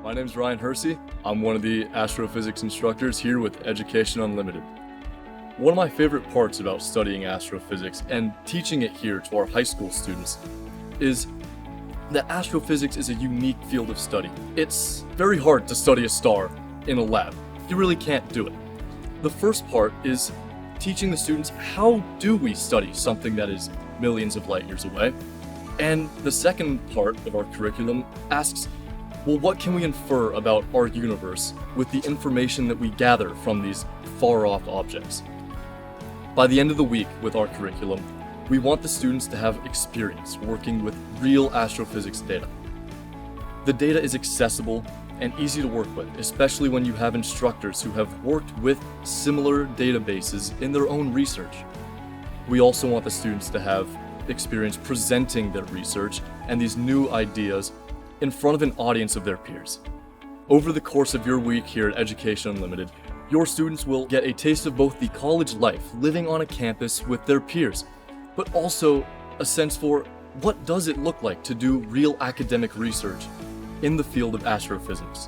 My name is Ryan Hersey. I'm one of the astrophysics instructors here with Education Unlimited. One of my favorite parts about studying astrophysics and teaching it here to our high school students is that astrophysics is a unique field of study. It's very hard to study a star in a lab. You really can't do it. The first part is teaching the students how do we study something that is millions of light years away. And the second part of our curriculum asks, well, what can we infer about our universe with the information that we gather from these far-off objects? By the end of the week with our curriculum, we want the students to have experience working with real astrophysics data. The data is accessible and easy to work with, especially when you have instructors who have worked with similar databases in their own research. We also want the students to have experience presenting their research and these new ideas in front of an audience of their peers. Over the course of your week here at Education Unlimited, your students will get a taste of both the college life, living on a campus with their peers, but also a sense for what does it look like to do real academic research in the field of astrophysics.